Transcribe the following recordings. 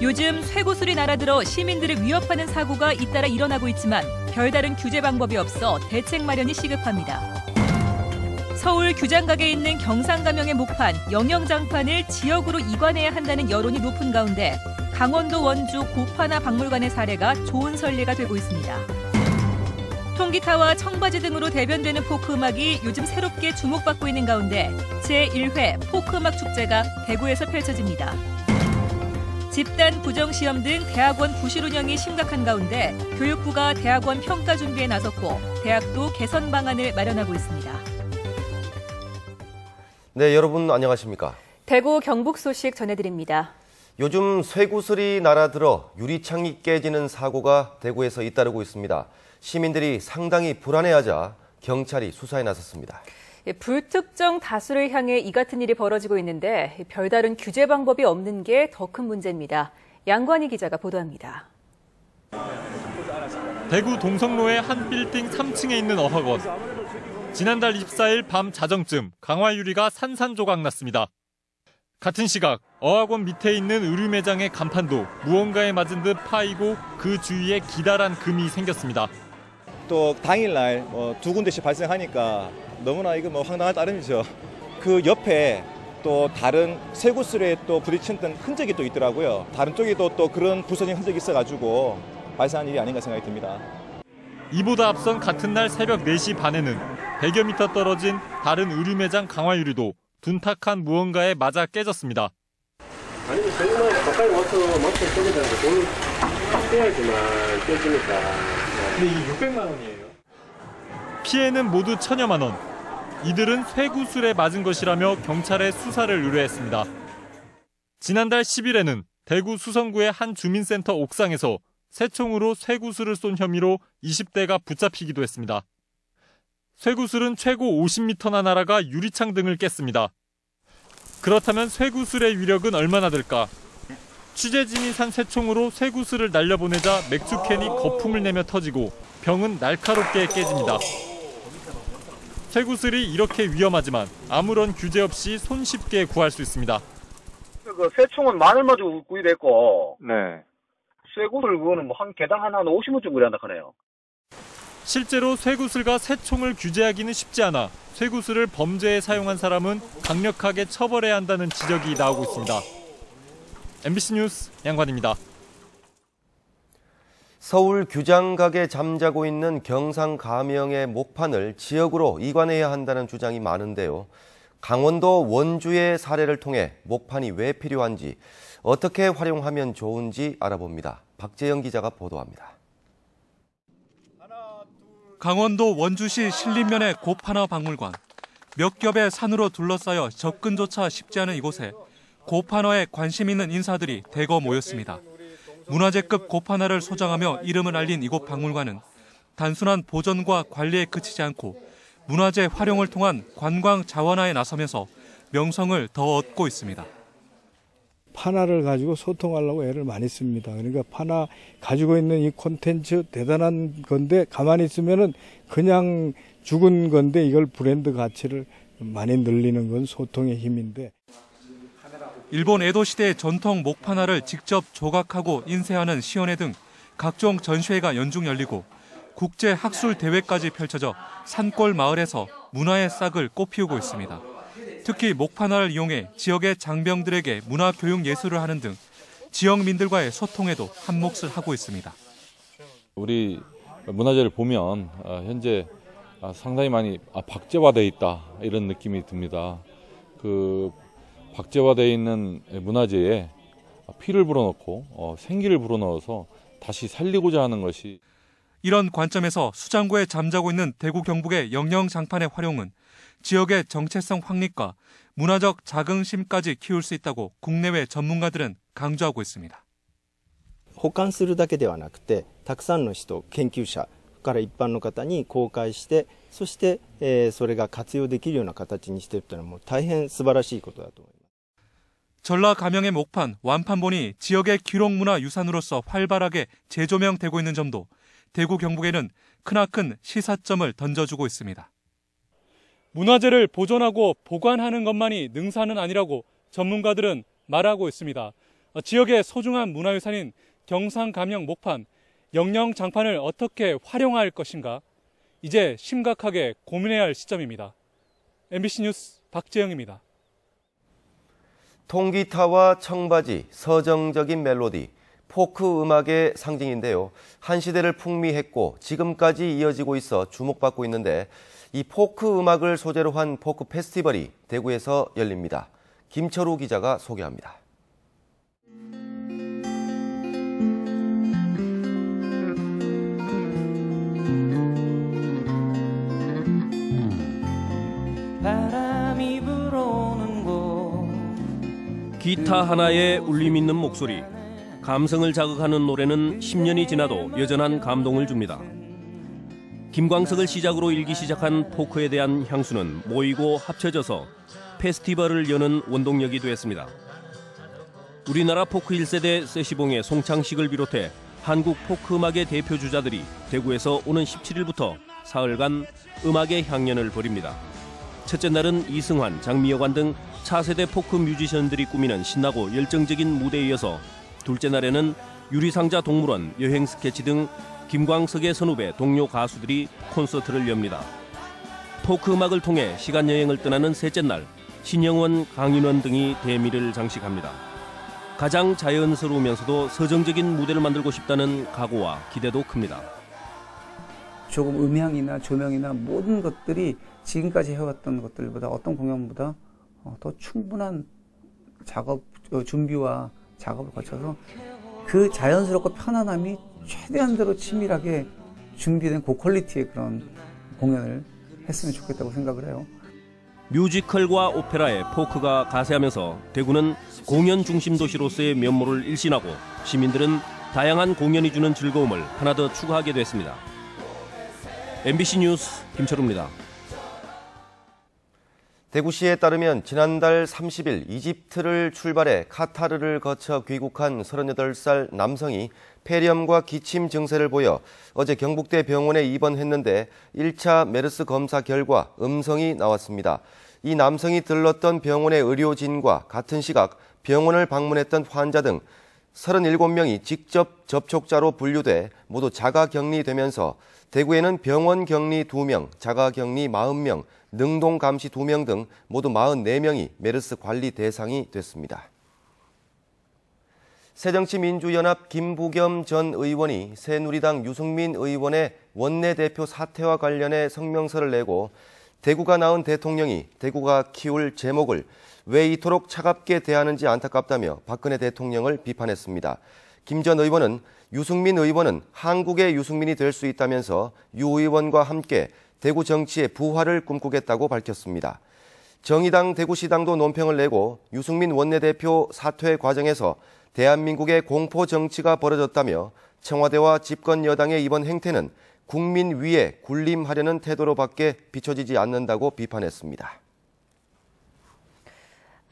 요즘 쇠구슬이 날아들어 시민들을 위협하는 사고가 잇따라 일어나고 있지만 별다른 규제 방법이 없어 대책 마련이 시급합니다. 서울 규장각에 있는 경상가명의 목판, 영영장판을 지역으로 이관해야 한다는 여론이 높은 가운데 강원도 원주 고판화 박물관의 사례가 좋은 선례가 되고 있습니다. 통기타와 청바지 등으로 대변되는 포크음악이 요즘 새롭게 주목받고 있는 가운데 제1회 포크음악 축제가 대구에서 펼쳐집니다. 집단 부정시험 등 대학원 부실 운영이 심각한 가운데 교육부가 대학원 평가 준비에 나섰고 대학도 개선 방안을 마련하고 있습니다. 네, 여러분 안녕하십니까? 대구 경북 소식 전해드립니다. 요즘 쇠구슬이 날아들어 유리창이 깨지는 사고가 대구에서 잇따르고 있습니다. 시민들이 상당히 불안해하자 경찰이 수사에 나섰습니다. 불특정 다수를 향해 이 같은 일이 벌어지고 있는데 별다른 규제 방법이 없는 게 더 큰 문제입니다. 양관희 기자가 보도합니다. 대구 동성로의 한 빌딩 3층에 있는 어학원. 지난달 24일 밤 자정쯤 강화 유리가 산산조각 났습니다. 같은 시각 어학원 밑에 있는 의류 매장의 간판도 무언가에 맞은 듯 파이고 그 주위에 기다란 금이 생겼습니다. 또 당일날 두 군데씩 발생하니까 너무나 이거 황당할 따름이죠. 그 옆에 또 다른 쇠구슬에 또 부딪혔던 흔적이 또 있더라고요. 다른 쪽에도 또 그런 부서진 흔적이 있어가지고 발생한 일이 아닌가 생각이 듭니다. 이보다 앞선 같은 날 새벽 4시 반에는 100여 미터 떨어진 다른 의류 매장 강화유리도 둔탁한 무언가에 맞아 깨졌습니다. 아니면 정말 가까이 와서 맞춰 써야 되는데 돈을 떼야지만 깨지니까. 근데 이게 600만 원이에요. 피해는 모두 1,000여만 원. 이들은 쇠구슬에 맞은 것이라며 경찰에 수사를 의뢰했습니다. 지난달 10일에는 대구 수성구의 한 주민센터 옥상에서 새총으로 쇠구슬을 쏜 혐의로 20대가 붙잡히기도 했습니다. 쇠구슬은 최고 50m나 날아가 유리창 등을 깼습니다. 그렇다면 쇠구슬의 위력은 얼마나 될까? 취재진이 산 새총으로 쇠구슬을 날려보내자 맥주캔이 거품을 내며 터지고 병은 날카롭게 깨집니다. 쇠구슬이 이렇게 위험하지만 아무런 규제 없이 손쉽게 구할 수 있습니다. 그 새총은 마늘마저 구입했고, 네. 쇠구슬 그거는 뭐 한 개당 한 50원쯤 그래 한다 하네요. 실제로 쇠구슬과 새총을 규제하기는 쉽지 않아 쇠구슬을 범죄에 사용한 사람은 강력하게 처벌해야 한다는 지적이 나오고 있습니다. MBC 뉴스 양관입니다. 서울 규장각에 잠자고 있는 경상가명의 목판을 지역으로 이관해야 한다는 주장이 많은데요. 강원도 원주의 사례를 통해 목판이 왜 필요한지, 어떻게 활용하면 좋은지 알아봅니다. 박재영 기자가 보도합니다. 강원도 원주시 신림면의 고판화 박물관. 몇 겹의 산으로 둘러싸여 접근조차 쉽지 않은 이곳에 고판화에 관심 있는 인사들이 대거 모였습니다. 문화재급 고판화를 소장하며 이름을 알린 이곳 박물관은 단순한 보존과 관리에 그치지 않고 문화재 활용을 통한 관광 자원화에 나서면서 명성을 더 얻고 있습니다. 판화를 가지고 소통하려고 애를 많이 씁니다. 그러니까 판화 가지고 있는 이 콘텐츠 대단한 건데 가만히 있으면은 그냥 죽은 건데 이걸 브랜드 가치를 많이 늘리는 건 소통의 힘인데. 일본 에도 시대의 전통 목판화를 직접 조각하고 인쇄하는 시연회 등 각종 전시회가 연중 열리고 국제 학술 대회까지 펼쳐져 산골 마을에서 문화의 싹을 꽃피우고 있습니다. 특히 목판화를 이용해 지역의 장병들에게 문화 교육 예술을 하는 등 지역민들과의 소통에도 한몫을 하고 있습니다. 우리 문화재를 보면 현재 상당히 많이 박제화되어 있다 이런 느낌이 듭니다. 그 박제화되어 있는 문화재에 피를 불어넣고 생기를 불어넣어서 다시 살리고자 하는 것이. 이런 관점에서 수장고에 잠자고 있는 대구 경북의 영영장판의 활용은 지역의 정체성 확립과 문화적 자긍심까지 키울 수 있다고 국내외 전문가들은 강조하고 있습니다. 保管するだけではなくて、たくさんの人、研究者から一般の方に公開して、そして、それが活用できるような形にしているというのはもう大変素晴らしいことだと思います。 전라 가명의 목판, 완판본이 지역의 기록문화 유산으로서 활발하게 재조명되고 있는 점도 대구 경북에는 크나큰 시사점을 던져주고 있습니다. 문화재를 보존하고 보관하는 것만이 능사는 아니라고 전문가들은 말하고 있습니다. 지역의 소중한 문화유산인 경상감영 목판, 영영장판을 어떻게 활용할 것인가 이제 심각하게 고민해야 할 시점입니다. MBC 뉴스 박재영입니다. 통기타와 청바지, 서정적인 멜로디, 포크 음악의 상징인데요. 한 시대를 풍미했고 지금까지 이어지고 있어 주목받고 있는데 이 포크 음악을 소재로 한 포크 페스티벌이 대구에서 열립니다. 김철우 기자가 소개합니다. 바람이 불어오는 곳 기타 하나에 울림 있는 목소리, 감성을 자극하는 노래는 10년이 지나도 여전한 감동을 줍니다. 김광석을 시작으로 일기 시작한 포크에 대한 향수는 모이고 합쳐져서 페스티벌을 여는 원동력이 되었습니다. 우리나라 포크 1세대 세시봉의 송창식을 비롯해 한국 포크 음악의 대표 주자들이 대구에서 오는 17일부터 사흘간 음악의 향연을 벌입니다. 첫째 날은 이승환, 장미여관 등 차세대 포크 뮤지션들이 꾸미는 신나고 열정적인 무대에 이어서 둘째 날에는 유리상자 동물원, 여행 스케치 등 김광석의 선후배, 동료 가수들이 콘서트를 엽니다. 포크 음악을 통해 시간여행을 떠나는 셋째 날, 신영원, 강인원 등이 대미를 장식합니다. 가장 자연스러우면서도 서정적인 무대를 만들고 싶다는 각오와 기대도 큽니다. 조금 음향이나 조명이나 모든 것들이 지금까지 해왔던 것들보다 어떤 공연보다 더 충분한 작업, 준비와 작업을 거쳐서 그 자연스럽고 편안함이 최대한대로 치밀하게 준비된 고퀄리티의 그런 공연을 했으면 좋겠다고 생각을 해요. 뮤지컬과 오페라에 포크가 가세하면서 대구는 공연 중심 도시로서의 면모를 일신하고 시민들은 다양한 공연이 주는 즐거움을 하나 더 추구하게 됐습니다. MBC 뉴스 김철우입니다. 대구시에 따르면 지난달 30일 이집트를 출발해 카타르를 거쳐 귀국한 38살 남성이 폐렴과 기침 증세를 보여 어제 경북대 병원에 입원했는데 1차 메르스 검사 결과 음성이 나왔습니다. 이 남성이 들렀던 병원의 의료진과 같은 시각 병원을 방문했던 환자 등 37명이 직접 접촉자로 분류돼 모두 자가격리되면서 대구에는 병원 격리 2명, 자가격리 40명, 능동 감시 2명 등 모두 44명이 메르스 관리 대상이 됐습니다. 새정치민주연합 김부겸 전 의원이 새누리당 유승민 의원의 원내대표 사퇴와 관련해 성명서를 내고 대구가 낳은 대통령이 대구가 키울 제목을 왜 이토록 차갑게 대하는지 안타깝다며 박근혜 대통령을 비판했습니다. 김 전 의원은 유승민 의원은 한국의 유승민이 될 수 있다면서 유 의원과 함께 대구 정치의 부활을 꿈꾸겠다고 밝혔습니다. 정의당 대구시당도 논평을 내고 유승민 원내대표 사퇴 과정에서 대한민국의 공포 정치가 벌어졌다며 청와대와 집권 여당의 이번 행태는 국민 위에 군림하려는 태도로밖에 비춰지지 않는다고 비판했습니다.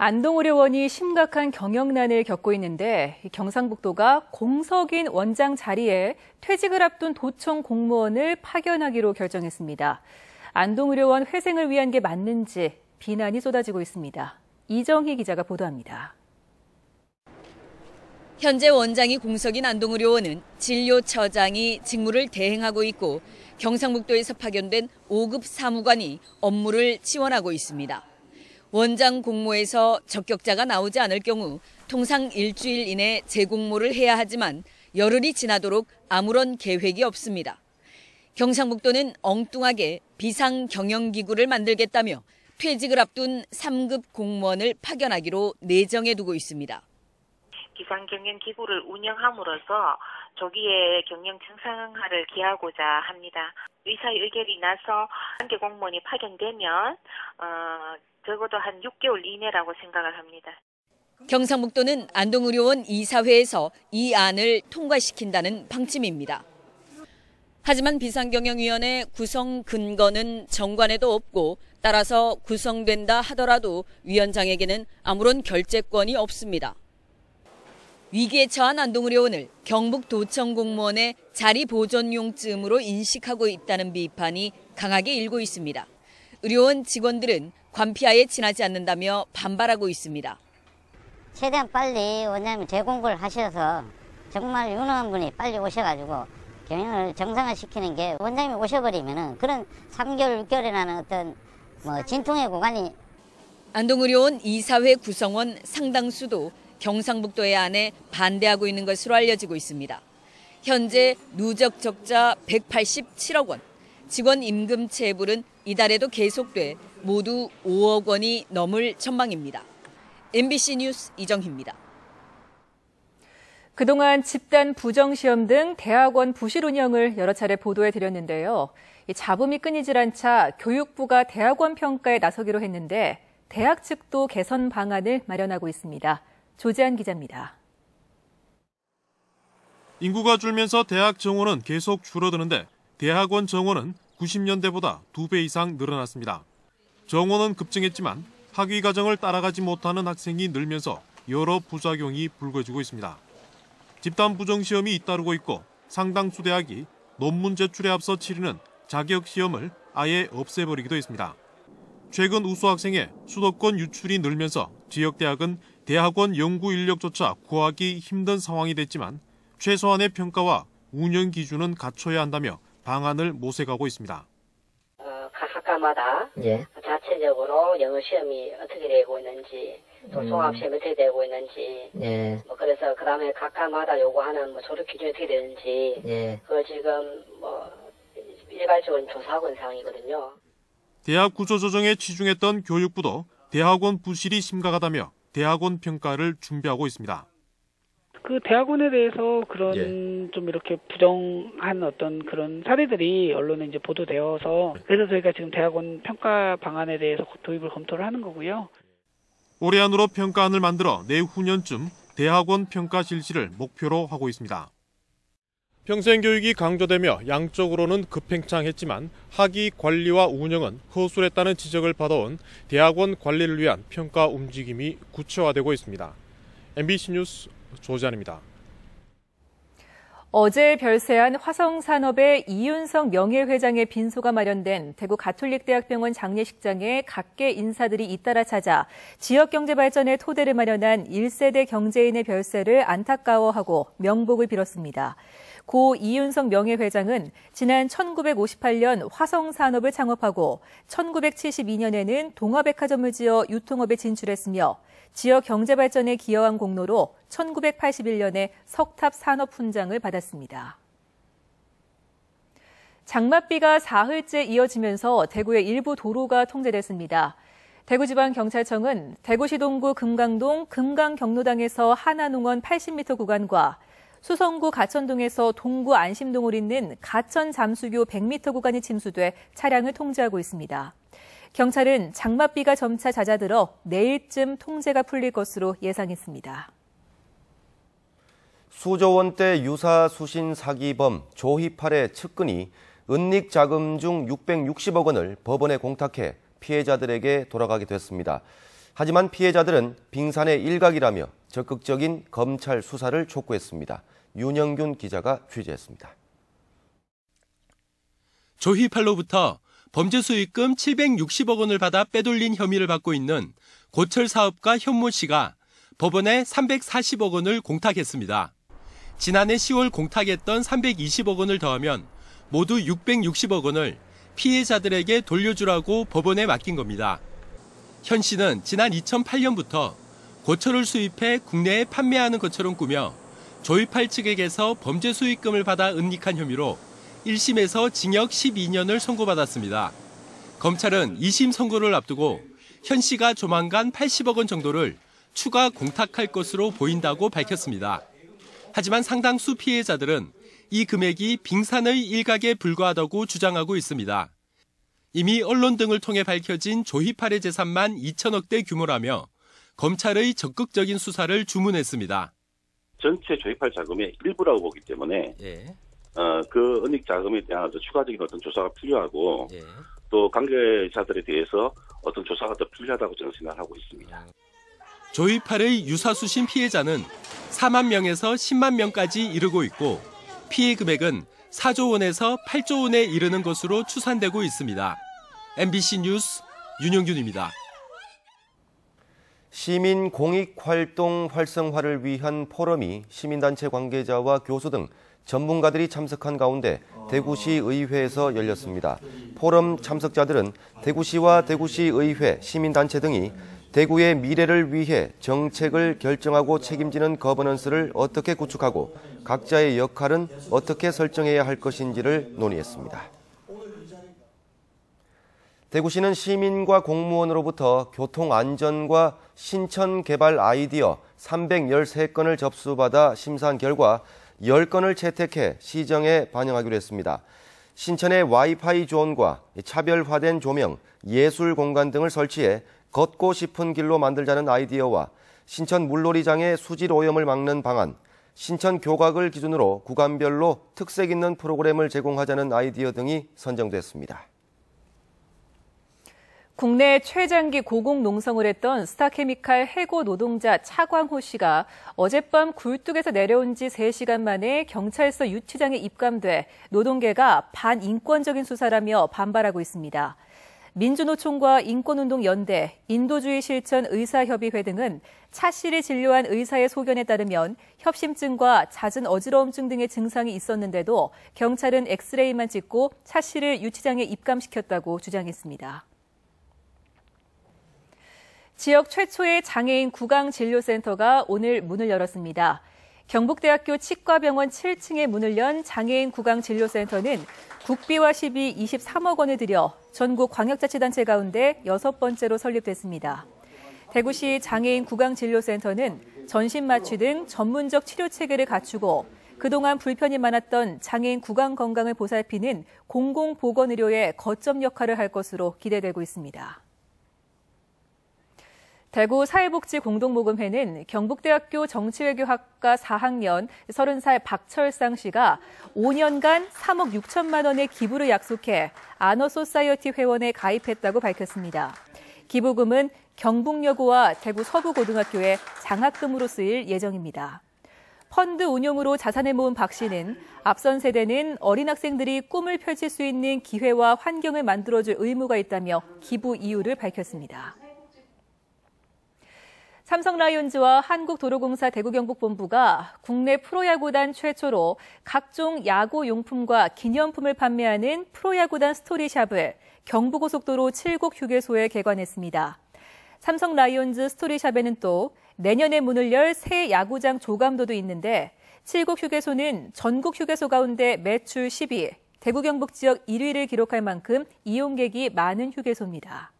안동의료원이 심각한 경영난을 겪고 있는데 경상북도가 공석인 원장 자리에 퇴직을 앞둔 도청 공무원을 파견하기로 결정했습니다. 안동의료원 회생을 위한 게 맞는지 비난이 쏟아지고 있습니다. 이정희 기자가 보도합니다. 현재 원장이 공석인 안동의료원은 진료처장이 직무를 대행하고 있고 경상북도에서 파견된 5급 사무관이 업무를 지원하고 있습니다. 원장 공모에서 적격자가 나오지 않을 경우 통상 일주일 이내 재공모를 해야 하지만 열흘이 지나도록 아무런 계획이 없습니다. 경상북도는 엉뚱하게 비상경영기구를 만들겠다며 퇴직을 앞둔 3급 공무원을 파견하기로 내정해 두고 있습니다. 비상경영기구를 운영함으로써 조기에 경영 정상화를 기하고자 합니다. 의사의 의결이 나서 단계 공무원이 파견되면 적어도 한 6개월 이내라고 생각을 합니다. 경상북도는 안동의료원 이사회에서 이 안을 통과시킨다는 방침입니다. 하지만 비상경영위원회 구성 근거는 정관에도 없고 따라서 구성된다 하더라도 위원장에게는 아무런 결재권이 없습니다. 위기에 처한 안동의료원을 경북도청 공무원의 자리 보존용쯤으로 인식하고 있다는 비판이 강하게 일고 있습니다. 의료원 직원들은 관피하에 지나지 않는다며 반발하고 있습니다. 최대한 빨리 원장님 재공부를 하셔서 정말 유능한 분이 빨리 오셔가지고 경영을 정상화시키는 게, 원장님이 오셔버리면은 그런 3개월, 6개월이라는 어떤 진통의 구간이. 안동의료원 이사회 구성원 상당수도 경상북도의 안에 반대하고 있는 것으로 알려지고 있습니다. 현재 누적 적자 187억 원, 직원 임금 체불은 이달에도 계속돼 모두 5억 원이 넘을 전망입니다. MBC 뉴스 이정희입니다. 그동안 집단 부정시험 등 대학원 부실 운영을 여러 차례 보도해드렸는데요. 잡음이 끊이질 않자 교육부가 대학원 평가에 나서기로 했는데 대학 측도 개선 방안을 마련하고 있습니다. 조재한 기자입니다. 인구가 줄면서 대학 정원은 계속 줄어드는데 대학원 정원은 90년대보다 2배 이상 늘어났습니다. 정원은 급증했지만 학위 과정을 따라가지 못하는 학생이 늘면서 여러 부작용이 불거지고 있습니다. 집단 부정시험이 잇따르고 있고 상당수 대학이 논문 제출에 앞서 치르는 자격시험을 아예 없애버리기도 했습니다. 최근 우수 학생의 수도권 유출이 늘면서 지역대학은 대학원 연구 인력조차 구하기 힘든 상황이 됐지만 최소한의 평가와 운영 기준은 갖춰야 한다며 방안을 모색하고 있습니다. 각 학과마다 자체적으로 영어 시험이 어떻게 되고 있는지, 또 종합시험이 어떻게 되고 있는지, 그래서 그 다음에 각과마다 요구하는 졸업 기준이 어떻게 되는지, 그걸 지금 일괄적으로 조사하고 있는 상황이거든요. 대학 구조 조정에 치중했던 교육부도 대학원 부실이 심각하다며 대학원 평가를 준비하고 있습니다. 그 대학원에 대해서 그런 좀 이렇게 부정한 어떤 그런 사례들이 언론에 이제 보도되어서, 그래서 저희가 지금 대학원 평가 방안에 대해서 도입을 검토를 하는 거고요. 올해 안으로 평가안을 만들어 내후년쯤 대학원 평가 실시를 목표로 하고 있습니다. 평생교육이 강조되며 양적으로는 급팽창했지만 학위 관리와 운영은 허술했다는 지적을 받아온 대학원 관리를 위한 평가 움직임이 구체화되고 있습니다. MBC 뉴스 조재한입니다. 어제 별세한 화성산업의 이윤석 명예회장의 빈소가 마련된 대구 가톨릭대학병원 장례식장에 각계 인사들이 잇따라 찾아 지역경제 발전의 토대를 마련한 1세대 경제인의 별세를 안타까워하고 명복을 빌었습니다. 고 이윤석 명예회장은 지난 1958년 화성산업을 창업하고 1972년에는 동화백화점을 지어 유통업에 진출했으며 지역 경제 발전에 기여한 공로로 1981년에 석탑산업훈장을 받았습니다. 장맛비가 사흘째 이어지면서 대구의 일부 도로가 통제됐습니다. 대구지방경찰청은 대구시 동구 금강동 금강경로당에서 하나농원 80m 구간과 수성구 가천동에서 동구 안심동을 잇는 가천 잠수교 100m 구간이 침수돼 차량을 통제하고 있습니다. 경찰은 장맛비가 점차 잦아들어 내일쯤 통제가 풀릴 것으로 예상했습니다. 수조 원대 유사 수신 사기범 조희팔의 측근이 은닉 자금 중 660억 원을 법원에 공탁해 피해자들에게 돌아가게 됐습니다. 하지만 피해자들은 빙산의 일각이라며 적극적인 검찰 수사를 촉구했습니다. 윤영균 기자가 취재했습니다. 조희팔로부터 범죄 수익금 760억 원을 받아 빼돌린 혐의를 받고 있는 고철 사업가 현모 씨가 법원에 340억 원을 공탁했습니다. 지난해 10월 공탁했던 320억 원을 더하면 모두 660억 원을 피해자들에게 돌려주라고 법원에 맡긴 겁니다. 현 씨는 지난 2008년부터 고철을 수입해 국내에 판매하는 것처럼 꾸며 조희팔 측에게서 범죄 수익금을 받아 은닉한 혐의로 1심에서 징역 12년을 선고받았습니다. 검찰은 2심 선고를 앞두고 현 씨가 조만간 80억 원 정도를 추가 공탁할 것으로 보인다고 밝혔습니다. 하지만 상당수 피해자들은 이 금액이 빙산의 일각에 불과하다고 주장하고 있습니다. 이미 언론 등을 통해 밝혀진 조희팔의 재산만 2천억대 규모라며 검찰의 적극적인 수사를 주문했습니다. 전체 조희팔 자금의 일부라고 보기 때문에 그 은닉 자금에 대한 추가적인 어떤 조사가 필요하고 또 관계자들에 대해서 어떤 조사가 더 필요하다고 저는 생각하고 있습니다. 조희팔의 유사수신 피해자는 4만 명에서 10만 명까지 이르고 있고 피해 금액은 4조 원에서 8조 원에 이르는 것으로 추산되고 있습니다. MBC 뉴스 윤영균입니다. 시민 공익활동 활성화를 위한 포럼이 시민단체 관계자와 교수 등 전문가들이 참석한 가운데 대구시 의회에서 열렸습니다. 포럼 참석자들은 대구시와 대구시 의회, 시민단체 등이 대구의 미래를 위해 정책을 결정하고 책임지는 거버넌스를 어떻게 구축하고 각자의 역할은 어떻게 설정해야 할 것인지를 논의했습니다. 대구시는 시민과 공무원으로부터 교통안전과 신천 개발 아이디어 313건을 접수받아 심사한 결과 10건을 채택해 시정에 반영하기로 했습니다. 신천의 와이파이 존과 차별화된 조명, 예술 공간 등을 설치해 걷고 싶은 길로 만들자는 아이디어와 신천 물놀이장의 수질 오염을 막는 방안, 신천 교각을 기준으로 구간별로 특색 있는 프로그램을 제공하자는 아이디어 등이 선정됐습니다. 국내 최장기 고공농성을 했던 스타케미칼 해고 노동자 차광호 씨가 어젯밤 굴뚝에서 내려온 지 3시간 만에 경찰서 유치장에 입감돼 노동계가 반인권적인 수사라며 반발하고 있습니다. 민주노총과 인권운동연대, 인도주의 실천 의사협의회 등은 차 씨를 진료한 의사의 소견에 따르면 협심증과 잦은 어지러움증 등의 증상이 있었는데도 경찰은 엑스레이만 찍고 차 씨를 유치장에 입감시켰다고 주장했습니다. 지역 최초의 장애인 구강진료센터가 오늘 문을 열었습니다. 경북대학교 치과병원 7층에 문을 연 장애인 구강진료센터는 국비와 시비 23억 원을 들여 전국 광역자치단체 가운데 6번째로 설립됐습니다. 대구시 장애인 구강진료센터는 전신마취 등 전문적 치료체계를 갖추고 그동안 불편이 많았던 장애인 구강 건강을 보살피는 공공보건의료의 거점 역할을 할 것으로 기대되고 있습니다. 대구 사회복지공동모금회는 경북대학교 정치외교학과 4학년 30살 박철상 씨가 5년간 3억 6천만 원의 기부를 약속해 아너소사이어티 회원에 가입했다고 밝혔습니다. 기부금은 경북여고와 대구 서부고등학교에 장학금으로 쓰일 예정입니다. 펀드 운용으로 자산을 모은 박 씨는 앞선 세대는 어린 학생들이 꿈을 펼칠 수 있는 기회와 환경을 만들어줄 의무가 있다며 기부 이유를 밝혔습니다. 삼성 라이온즈와 한국도로공사 대구경북본부가 국내 프로야구단 최초로 각종 야구용품과 기념품을 판매하는 프로야구단 스토리샵을 경부고속도로 7곡 휴게소에 개관했습니다. 삼성 라이온즈 스토리샵에는 또 내년에 문을 열 새 야구장 조감도도 있는데 7곡 휴게소는 전국 휴게소 가운데 매출 10위, 대구 경북 지역 1위를 기록할 만큼 이용객이 많은 휴게소입니다.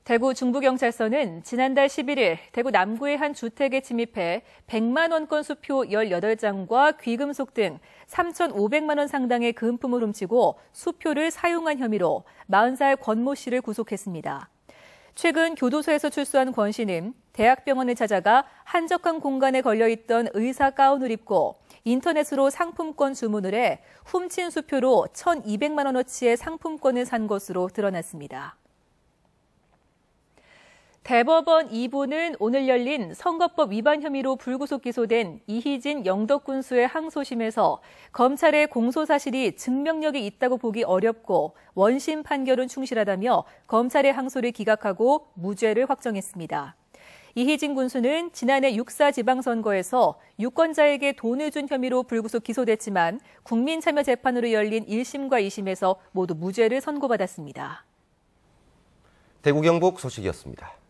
대구 중부경찰서는 지난달 11일 대구 남구의 한 주택에 침입해 100만 원권 수표 18장과 귀금속 등 3,500만 원 상당의 금품을 훔치고 수표를 사용한 혐의로 40살 권모 씨를 구속했습니다. 최근 교도소에서 출소한 권 씨는 대학병원을 찾아가 한적한 공간에 걸려있던 의사 가운을 입고 인터넷으로 상품권 주문을 해 훔친 수표로 1,200만 원어치의 상품권을 산 것으로 드러났습니다. 대법원 2부는 오늘 열린 선거법 위반 혐의로 불구속 기소된 이희진 영덕군수의 항소심에서 검찰의 공소사실이 증명력이 있다고 보기 어렵고 원심 판결은 충실하다며 검찰의 항소를 기각하고 무죄를 확정했습니다. 이희진 군수는 지난해 6.4 지방선거에서 유권자에게 돈을 준 혐의로 불구속 기소됐지만 국민참여재판으로 열린 1심과 2심에서 모두 무죄를 선고받았습니다. 대구 경북 소식이었습니다.